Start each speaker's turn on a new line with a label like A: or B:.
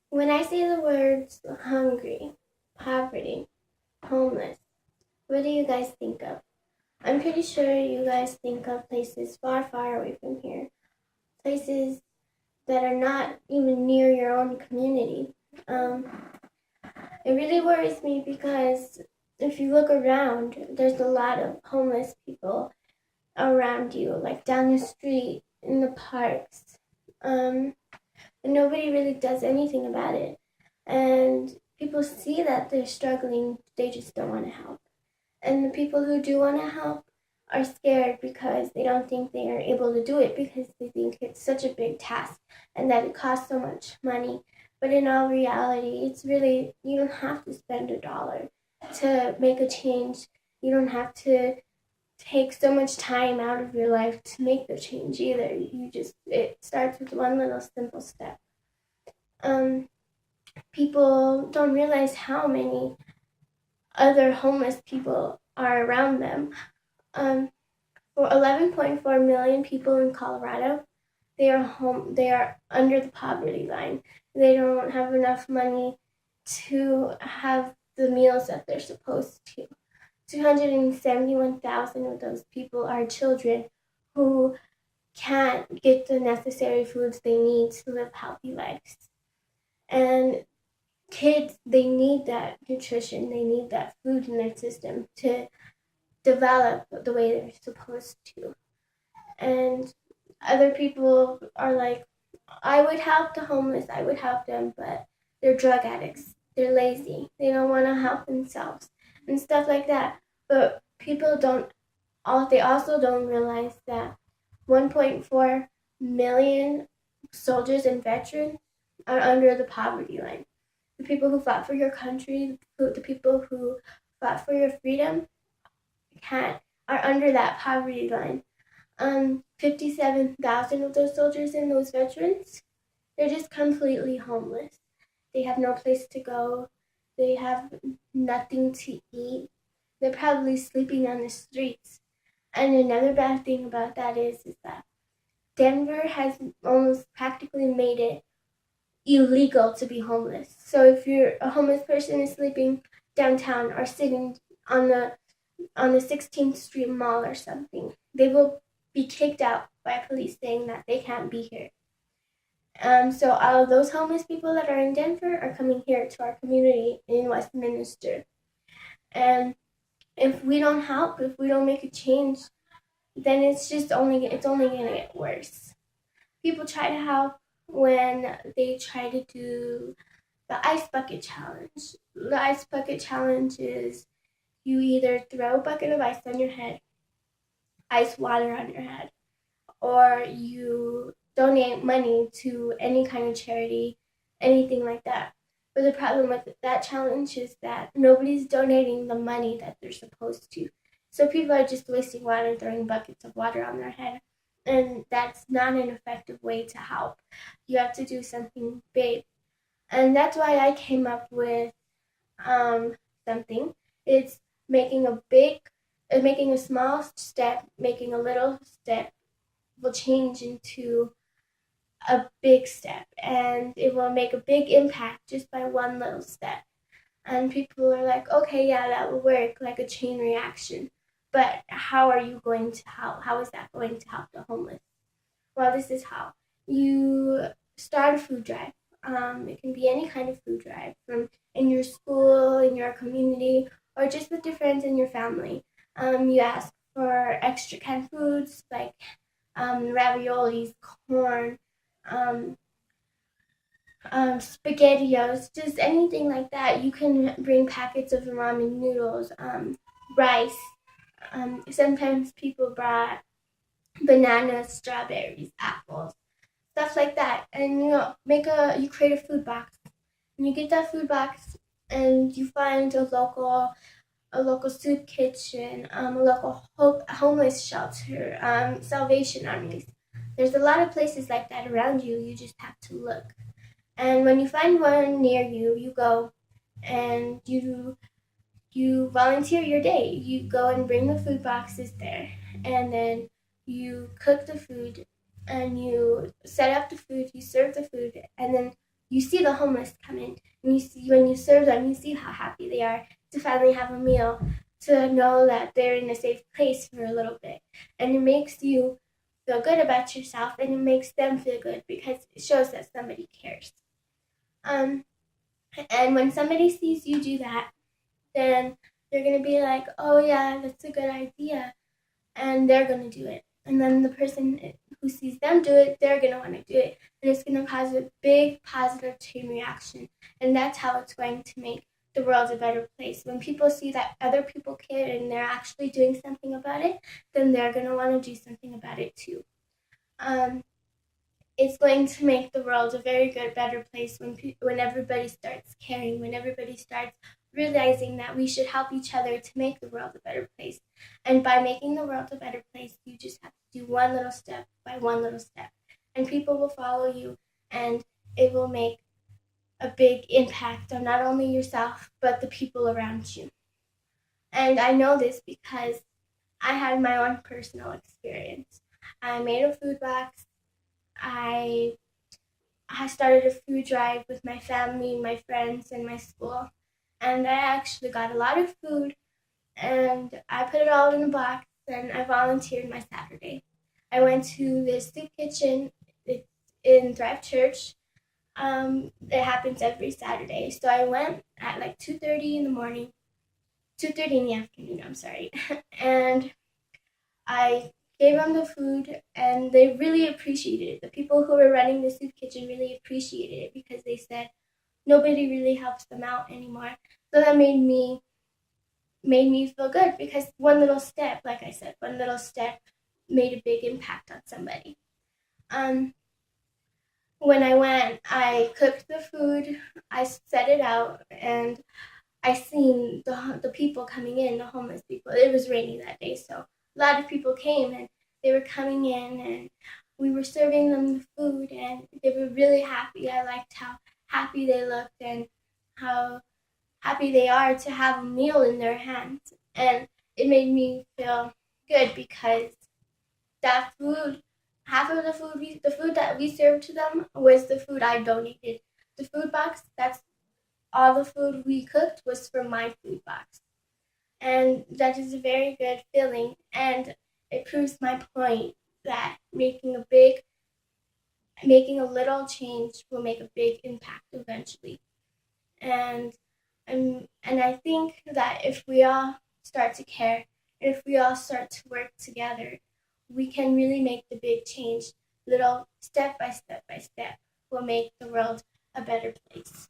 A: When I say the words hungry, poverty, homeless, what do you guys think of? I'm pretty sure you guys think of places far, far away from here. Places that are not even near your own community. Um, it really worries me because if you look around, there's a lot of homeless people around you, like down the street, in the parks. And nobody really does anything about it. And people see that they're struggling, they just don't want to help. And the people who do want to help are scared because they don't think they are able to do it because they think it's such a big task and that it costs so much money. But in all reality, it's really, you don't have to spend $1 to make a change. You don't have to take so much time out of your life to make the change either. It starts with one little simple step. Um, People don't realize how many other homeless people are around them. Um, for 11.4 million people in Colorado, they are under the poverty line. They don't have enough money to have the meals that they're supposed to. 271,000 of those people are children who can't get the necessary foods they need to live healthy lives. And kids, they need that nutrition, they need that food in their system to develop the way they're supposed to. And other people are like, I would help the homeless, I would help them, but they're drug addicts, they're lazy, they don't want to help themselves, and stuff like that. But people don't, they also don't realize that 1.4 million soldiers and veterans are under the poverty line. The people who fought for your country, the people who fought for your freedom, can are under that poverty line. 57,000 of those soldiers and those veterans, they're just completely homeless. They have no place to go. They have nothing to eat. They're probably sleeping on the streets. And another bad thing about that is that Denver has almost practically made it illegal to be homeless. So if you're a homeless person is sleeping downtown or sitting on the 16th Street Mall or something, they will be kicked out by police saying that they can't be here. So all of those homeless people that are in Denver are coming here to our community in Westminster. And if we don't help, if we don't make a change, then it's only going to get worse. People try to help when they try to do the ice bucket challenge. The ice bucket challenge is you either throw a bucket of ice on your head, ice water on your head, or you donate money to any kind of charity, anything like that. But the problem with that challenge is that nobody's donating the money that they're supposed to. So people are just wasting water, throwing buckets of water on their head. And that's not an effective way to help. You have to do something big. And that's why I came up with something. It's making a small step, making a little step will change into a big step, and it will make a big impact just by one little step. And people are like, okay, yeah, that will work, like a chain reaction. But how are you going to help? How is that going to help the homeless? Well, this is how. You start a food drive. It can be any kind of food drive, from in your school, in your community, or just with your friends and your family. You ask for extra canned foods like raviolis, corn, um, spaghettios, just anything like that. You can bring packets of ramen noodles, rice. Sometimes people brought bananas, strawberries, apples, stuff like that. And you create a food box. And you get that food box and you find a local soup kitchen, a local homeless shelter, Salvation Armies. There's a lot of places like that around you. You just have to look. And when you find one near you, you go and you volunteer your day. You go and bring the food boxes there, and then you cook the food, and you set up the food, you serve the food, and then you see the homeless come in, and you see when you serve them, you see how happy they are to finally have a meal, to know that they're in a safe place for a little bit. And it makes you feel good about yourself, and it makes them feel good because it shows that somebody cares. And when somebody sees you do that, then they're going to be like, oh yeah, that's a good idea. And they're going to do it. And then the person who sees them do it, they're going to want to do it. And it's going to cause a big positive chain reaction. And that's how it's going to make the world a better place. When people see that other people care and they're actually doing something about it, then they're going to want to do something about it too. It's going to make the world a very good, better place when everybody starts caring, when everybody starts realizing that we should help each other to make the world a better place. And by making the world a better place, you just have to do one little step by one little step. And people will follow you, and it will make a big impact on not only yourself, but the people around you. And I know this because I had my own personal experience. I made a food box. I started a food drive with my family, my friends, and my school. And I actually got a lot of food, and I put it all in a box, and I volunteered my Saturday. I went to the soup kitchen in Thrive Church. It happens every Saturday. So I went at like 2:30 in the morning, 2:30 in the afternoon, I'm sorry. And I gave them the food, and they really appreciated it. The people who were running the soup kitchen really appreciated it because they said nobody really helps them out anymore. So that made me feel good because one little step, like I said, one little step made a big impact on somebody. When I went, I cooked the food, I set it out, and I seen the people coming in, the homeless people. It was rainy that day, so a lot of people came, and they were coming in, and we were serving them the food, and they were really happy. I liked how happy they looked and how happy they are to have a meal in their hands. And it made me feel good because that food, half of the food that we served to them was the food I donated. The food box, that's all the food we cooked was from my food box. And that is a very good feeling, and it proves my point that making a little change will make a big impact eventually. And I think that if we all start to care, if we all start to work together, we can really make the big change. Little step by step by step will make the world a better place.